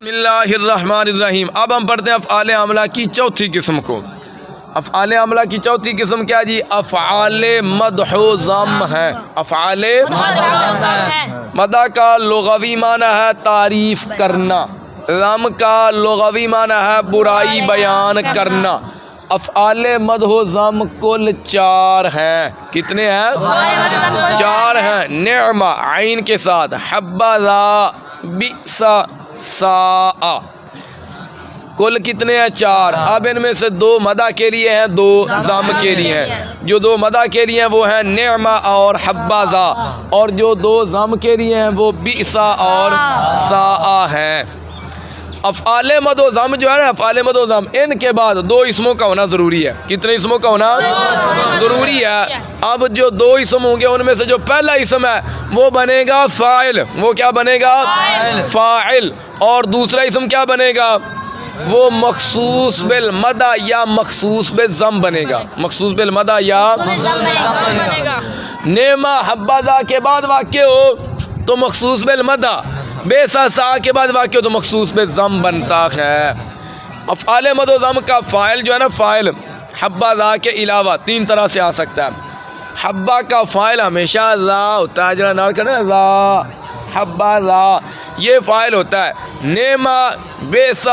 بسم اللہ الرحمن الرحیم۔ اب ہم پڑھتے ہیں افعال عاملہ کی چوتھی قسم کو۔ افعال عاملہ کی چوتھی قسم کیا جی؟ افعال مدح و ذم ہے۔ افعال مدح کا لغوی معنی ہے تعریف کرنا، ذم کا لغوی معنی ہے برائی بیان کرنا۔ افعال مدح و ذم کل 4 ہیں۔ کتنے ہیں؟ 4 ہیں۔ نعمہ عین کے ساتھ، حبذا، بئس، ساء، کل کتنے ہیں؟ 4۔ اب ان میں سے 2 مدح کے لیے ہیں، 2 ذم کے لیے ہیں۔ جو 2 مدح کے لیے ہیں وہ ہیں نعمہ اور حبذا، اور جو 2 ذم کے لیے ہیں وہ بئس اور ساء ہیں۔ افعال مدح و ذم جو ہے نا، افعال مدح و ذم، ان کے بعد 2 اسموں کا ہونا ضروری ہے۔ کتنے اسموں کا ہونا ضروری ہے؟ اب جو 2 اسم ہوں گے ان میں سے جو پہلا اسم ہے وہ بنے گا فاعل۔ وہ کیا بنے گا؟ فاعل۔ اور دوسرا اسم کیا بنے گا؟ وہ مخصوص بالمدح یا مخصوص بالذم بنے گا۔ مخصوص بالمدح یا نعمہ حبذا کے بعد واقع ہو تو مخصوص بالمدح، بئس ساء کے بعد واقع ہو تو مخصوص بالذم بنتا ہے۔ افعال مدح و ذم کا فاعل جو ہے نا، فاعل حبذا کے علاوہ 3 طرح سے آ سکتا ہے۔ حبہ کا فاعل ہمیشہ ذا ہوتا ہے، جرا نال کرنا ذا، حبذا یہ فاعل ہوتا ہے۔ نعمہ، بئس،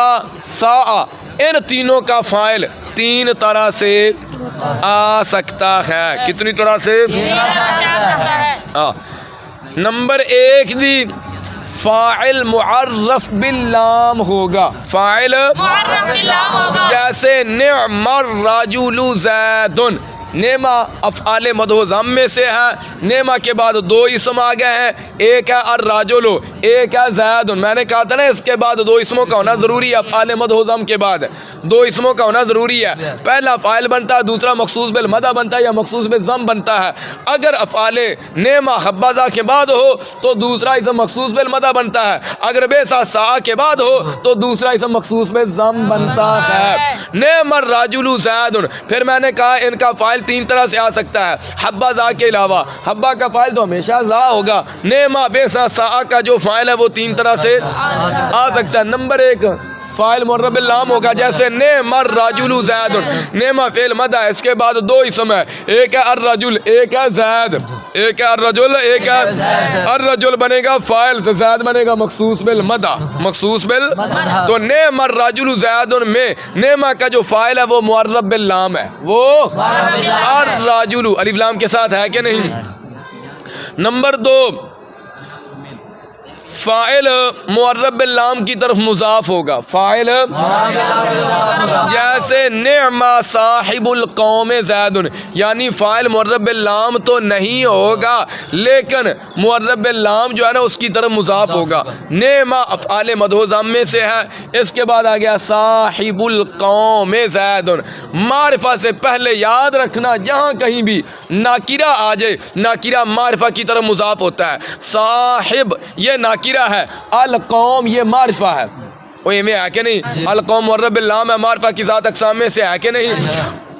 ساء، ان تینوں کا فاعل 3 طرح سے آ سکتا ہے۔ کتنی طرح سے؟ نمبر 1 جی، فاعل معرف باللام ہوگا۔ فاعل معرف باللام ہوگا، جیسے نعم الرجل زید۔ نعمہ افعال مدح و ذم میں سے ہے۔ نعمہ کے بعد 2 اسم آ گئے ہیں، ایک ہے الرجل، ایک ہے زید۔ میں نے کہا تھا نا اس کے بعد 2 اسموں کا ہونا ضروری ہے۔ افعال مدح و ذم کے بعد 2 اسموں کا ہونا ضروری ہے۔ پہلا فاعل بنتا ہے، دوسرا مخصوص بالمدح بنتا ہے یا مخصوص بالذم بنتا ہے۔ اگر افعال نعمہ حبذا کے بعد ہو تو دوسرا اسم مخصوص بالمدح بنتا ہے، اگر بئس ساء کے بعد ہو تو دوسرا اسم مخصوص بالذم بنتا ہے۔ نعم الرجل زید، پھر میں نے کہا ان کا فاعل 3 طرح سے آ سکتا ہے حبذا کے علاوہ۔ حبہ کا فاعل تو ہمیشہ ذا ہوگا۔ نعمہ، بئس، ساء کا جو فاعل ہے وہ 3 طرح سے آ سکتا ہے۔ نمبر 1 فاعل معرف باللام ہوگا، جیسے نعم الرجل زید۔ نعمہ فعل مدح، اس کے بعد 2 اسم ہے، ایک ہے الرجل، ایک ہے زید۔ ایک ہے الرجل، ایک ہے الرجل بنے گا فاعل، تو زید بنے گا مخصوص بالمدح، مخصوص تو نعم الرجل زید میں نعمہ کا جو فاعل ہے وہ معرف باللام ہے، وہ الرجل الف لام کے ساتھ ہے کہ نہیں۔ نمبر 2 فاعل معرف باللام کی طرف مضاف ہوگا۔ فاعل جیسے نعم صاحب القوم زید، یعنی فاعل معرف باللام تو نہیں ہوگا لیکن معرف باللام جو ہے نا اس کی طرف مضاف ہوگا۔ نعم افعال مدح و ذم میں سے ہے، اس کے بعد آ گیا صاحب القوم زید۔ معرفہ سے پہلے یاد رکھنا، جہاں کہیں بھی ناکرہ آ جائے، ناکرہ معرفہ کی طرف مضاف ہوتا ہے۔ صاحب یہ ناکرہ ہے، القوم یہ معرفہ ہے۔ وہ یہ میں ہے کہ نہیں؟ القوم معرف باللام ہے، معرفہ کی ذات اقسام میں سے ہے کہ نہیں؟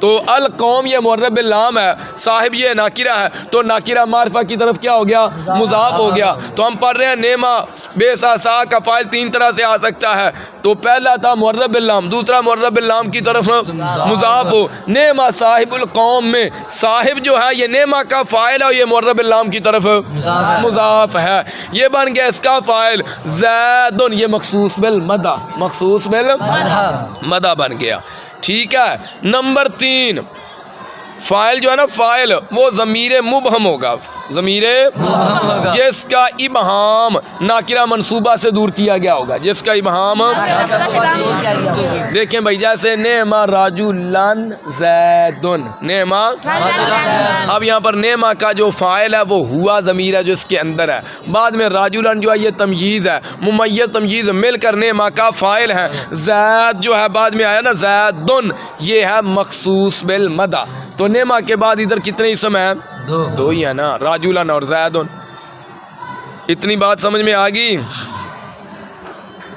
تو القوم یہ معرف باللام ہے، صاحب یہ ناکرہ ہے، تو ناکرہ معرفہ کی طرف کیا ہو گیا؟ مضاف ہو گیا۔ تو ہم پڑھ رہے ہیں نعمہ، بئس، ساء کا فاعل 3 طرح سے آ سکتا ہے۔ تو پہلا تھا معرف باللام، دوسرا معرف باللام کی طرف مضاف ہو۔ نعمہ صاحب القوم میں صاحب جو ہے یہ نعمہ کا فاعل ہے اور یہ معرف باللام کی طرف مضاف ہے، یہ بن گیا اس کا فاعل۔ زید یہ مخصوص بالمدح، مخصوص بالمدح بن گیا، ٹھیک ہے۔ نمبر 3 فاعل جو ہے نا، فاعل وہ ضمیر مبہم ہوگا، ضمیر جس کا ابہام ناکرہ منصوبہ سے دور کیا گیا ہوگا، جس کا ابہام دیکھیں بھائی، جیسے نعم رجلن زید، نعم، اب یہاں پر نعمہ کا جو فاعل ہے وہ ہوا ضمیر ہے جو اس کے اندر ہے، بعد میں رجلن جو ہے یہ تمییز ہے، ممیز تمییز مل کر نعمہ کا فاعل ہے۔ زید جو ہے بعد میں آیا نا، زیدن یہ ہے مخصوص بالمدح۔ تو نعمہ کے بعد ادھر کتنے اسم ہیں؟ 2 ہی ہے نا، رجلن اور زیدن۔ اتنی بات سمجھ میں آ گئی؟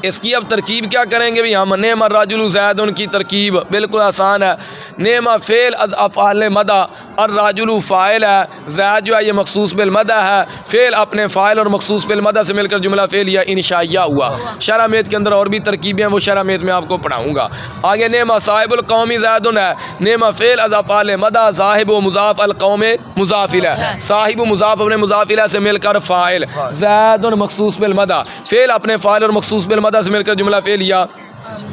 اس کی اب ترکیب کیا کریں گے بھی ہم؟ نعم الرجل زید کی ترکیب بالکل آسان ہے. نعم فعل از افعال مدح، الرجل فاعل ہے، زید جو ہے یہ مخصوص بالمدح ہے، فعل اپنے فاعل اور مخصوص بالمدح سے مل کر جملہ فعلیہ انشائیہ ہوا. شرح میت کے اندر اور بھی ترکیبیں ہیں، وہ شرح میت میں آپ کو پڑھاؤں گا. آگے نعم صاحب القوم زید ہے، نعم فعل از افعال مدح، صاحب و مضاف، القوم مضاف الیہ، صاحب و مضاف اپنے مضاف الیہ سے مل کر فاعل، زید مخصوص بالمدح، فعل اپنے فاعل اور مخصوص بالمدح سے مل کر جملہ فعلیہ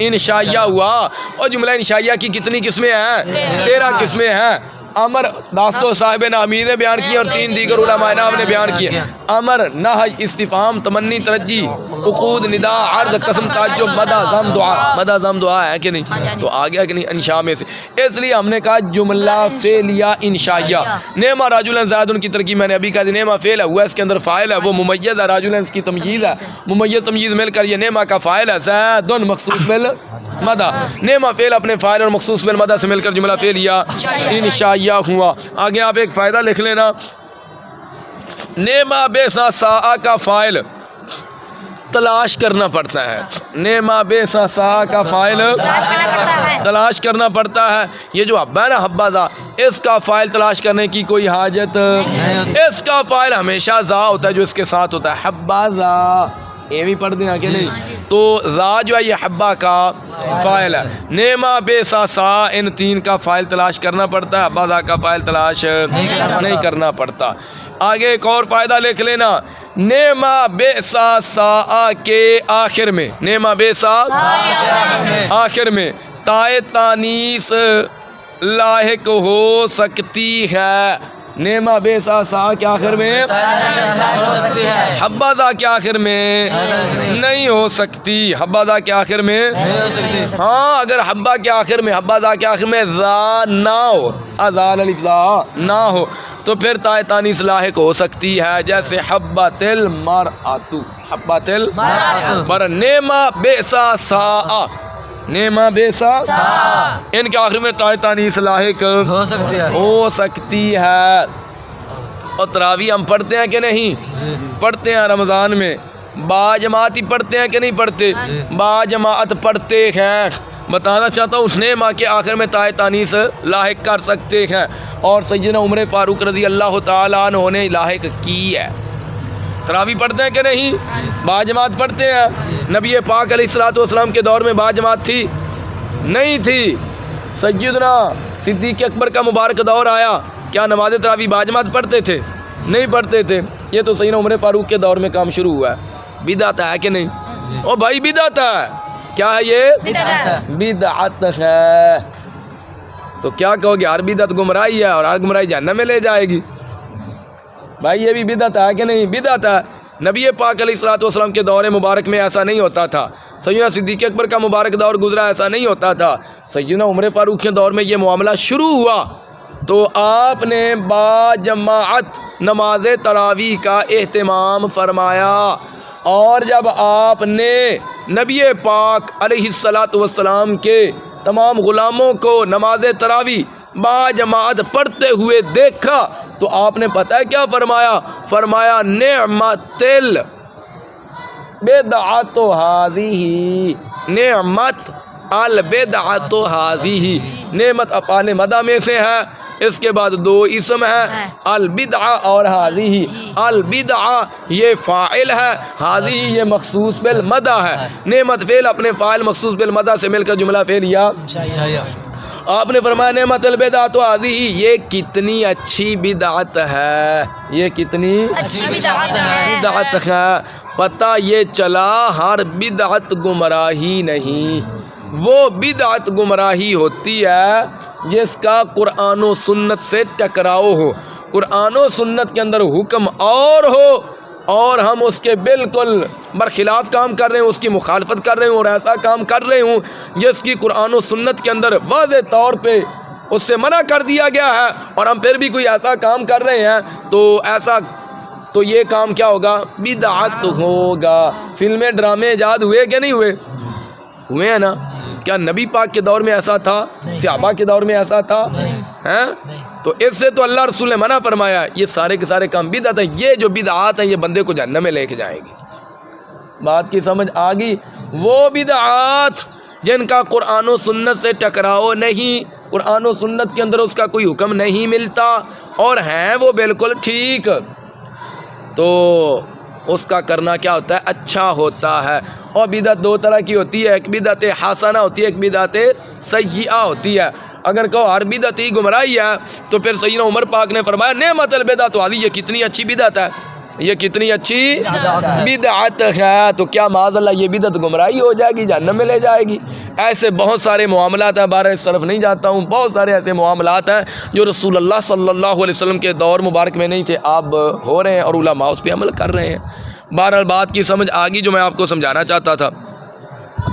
انشائیہ ہوا. اور جملہ انشائیہ کی کتنی قسمیں ہیں؟ 13 قسمیں ہیں. امر داستو صاحب امیر نے بیان کی اور 3 دیگر علماء نحو نے بیان کیے. امر، نہی، استفہام، تمنی، ترجی، عقود، ندا، عرض، قسم، تعجب، مدح، ذم، دعا. مدح، ذم، دعا ہے کہ نہیں؟ تو آ گیا کہ نہیں انشاء میں سے. اس لیے ہم نے کہا جملہ فعلیہ انشائیہ. نعم رجل زید کی ترکیب میں نے ابھی کہا نعم فعل ہے، ہوا اس کے اندر فاعل ہے، وہ ممیز ہے، رجل اس کی تمجیز ہے، ممیز تمجیز مل کر یہ نعمہ کا فاعل ہے، زید مخصوص بالمدح، نعمہ فعل اپنے فاعل اور مخصوص بالمدح سے مل کر جملہ فعلیہ انشائیہ ہوا. آگے آپ ایک فائدہ لکھ لینا، نعمہ بے سا کا فاعل تلاش کرنا پڑتا ہے. نعمہ بے سا کا فاعل تلاش کرنا پڑتا ہے. یہ جو حبہ ہے نا، حبذا، اس کا فاعل تلاش کرنے کی کوئی حاجت، اس کا فاعل ہمیشہ ذا ہوتا ہے جو اس کے ساتھ ہوتا ہے. حبذا یہ بھی پڑھ دیں کہ نہیں؟ تو ذا جو ہے یہ حبہ کا فاعل ہے. نعمہ بے سا ان 3 کا فاعل تلاش کرنا پڑتا ہے، حبذا کا فاعل تلاش نہیں کرنا پڑتا. آگے ایک اور فائدہ لکھ لینا، نعمہ بے سا کے آخر میں، نعمہ بے سا آخر میں تائے تانیث لاحق ہو سکتی ہے. نعمہ بے سا کے آخر میں، حبذا کے آخر میں نہیں ہو سکتی. حبذا کے آخر میں، ہاں اگر حبہ کے آخر میں، حبذا کے آخر میں ذا نہ ہو، ازال الف ذا نہ ہو تو پھر تائے تانیث لاحق ہو سکتی ہے، جیسے حبۃ المرأۃ، حبۃ المرأۃ. نعمہ بے سا، نعمہ بے سا ان کے آخر میں تائے تانیث لاحق ہو سکتی ہے. اور تراویح ہم پڑھتے ہیں کہ نہیں؟ پڑھتے ہیں رمضان میں. با جماعت ہی پڑھتے ہیں کہ نہیں پڑھتے؟ با جماعت پڑھتے ہیں. بتانا چاہتا ہوں نعمہ کے آخر میں تائے تانیث لاحق کر سکتے ہیں، اور سیدنا عمر فاروق رضی اللہ تعالیٰ عنہ نے لاحق کی ہے. تراویح پڑھتے ہیں کہ نہیں؟ با جماعت پڑھتے ہیں. نبی پاک علیہ الصلوۃ والسلام کے دور میں با جماعت تھی؟ نہیں تھی. سیدنا صدیق اکبر کا مبارک دور آیا، کیا نماز تراویح با جماعت پڑھتے تھے؟ نہیں پڑھتے تھے. یہ تو سیدنا عمر فاروق کے دور میں کام شروع ہوا ہے. بدعت ہے کہ نہیں؟ او بھائی بدعت ہے. کیا ہے یہ؟ بدعت ہے. تو کیا کہو گے؟ ہر بدعت گمراہی ہے اور ہر گمراہی جہنم میں لے جائے گی. بھائی یہ بھی بدعت ہے کہ نہیں؟ بدعت ہے. نبی پاک علیہ الصلوۃ والسلام کے دور مبارک میں ایسا نہیں ہوتا تھا. سیدنا صدیق اکبر کا مبارک دور گزرا، ایسا نہیں ہوتا تھا. سیدنا عمر فاروق کے دور میں یہ معاملہ شروع ہوا تو آپ نے با جماعت نماز تراویح کا اہتمام فرمایا. اور جب آپ نے نبی پاک علیہ الصلوۃ والسلام کے تمام غلاموں کو نماز تراویح با جماعت پڑھتے ہوئے دیکھا تو آپ نے پتہ ہے کیا فرمایا؟ فرمایا نعمت البدعۃ ھذہ، نعمت البدعۃ ھذہ. نعمت افعال مدح میں سے ہے، اس کے بعد 2 اسم ہے، البدعہ اور ھذہ. البدعہ یہ فاعل ہے، ھذہ یہ مخصوص بالمدح ہے. نعمت فعل اپنے فاعل مخصوص بالمدح سے مل کر جملہ فعلیہ. آپ نے فرمایا نعمت البدعۃ ھذہ، یہ کتنی اچھی بدعت ہے، یہ کتنی اچھی بدعت ہے. پتہ یہ چلا ہر بدعت گمراہی نہیں، وہ بدعت گمراہی ہوتی ہے جس کا قرآن و سنت سے ٹکراؤ ہو. قرآن و سنت کے اندر حکم اور ہو اور ہم اس کے بالکل برخلاف کام کر رہے ہوں، اس کی مخالفت کر رہے ہوں اور ایسا کام کر رہے ہوں جس کی قرآن و سنت کے اندر واضح طور پہ اس سے منع کر دیا گیا ہے، اور ہم پھر بھی کوئی ایسا کام کر رہے ہیں تو یہ کام کیا ہوگا؟ بدعت ہوگا. فلمیں ڈرامے ایجاد ہوئے کہ نہیں ہوئے؟ ہوئے ہیں نا. کیا نبی پاک کے دور میں ایسا تھا؟ صحابہ کے دور میں ایسا تھا؟ تو اس سے تو اللہ رسول نے منع فرمایا. یہ سارے کے سارے کام بدعت ہیں. یہ جو بدعات ہیں یہ بندے کو جہنم میں لے کے جائیں گی. بات کی سمجھ آ گئی؟ وہ بدعات جن کا قرآن و سنت سے ٹکراؤ نہیں، قرآن و سنت کے اندر اس کا کوئی حکم نہیں ملتا اور ہیں وہ بالکل ٹھیک، تو اس کا کرنا کیا ہوتا ہے؟ اچھا ہوتا ہے۔ اور بدعت دو طرح کی ہوتی ہے، ایک بدعت حسنہ ہوتی ہے، ایک بدعت سیئہ ہوتی ہے۔ اگر کہو ہر بدعت ہی گمراہی ہے تو پھر سیدنا عمر پاک نے فرمایا نعمت البدعۃ هذه، یہ کتنی اچھی بدعت ہے، یہ کتنی اچھی بدعت ہے، تو کیا معاذ اللہ یہ بدعت گمراہی ہو جائے گی، جہنم میں لے جائے گی؟ ایسے بہت سارے معاملات ہیں، بارہ اس طرف نہیں جاتا ہوں، بہت سارے ایسے معاملات ہیں جو رسول اللہ صلی اللہ علیہ وسلم کے دور مبارک میں نہیں تھے، اب ہو رہے ہیں اور علماء اس پہ عمل کر رہے ہیں۔ بہرحال بات کی سمجھ آ گئی جو میں آپ کو سمجھانا چاہتا تھا۔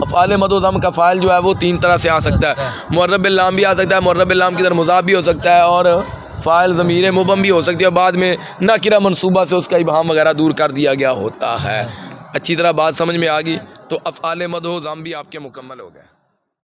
افعال مد و ضم کا فاعل جو ہے وہ تین طرح سے آ سکتا ہے، معرب باللام بھی آ سکتا ہے، معرب باللام کی طرح مضاف بھی ہو سکتا ہے، اور فاعل ضمیر مبہم بھی ہو سکتی ہے، بعد میں نکرہ منصوبہ سے اس کا ابہام وغیرہ دور کر دیا گیا ہوتا ہے۔ اچھی طرح بات سمجھ میں آ گئی؟ تو افعال مد و ضم بھی آپ کے مکمل ہو گئے۔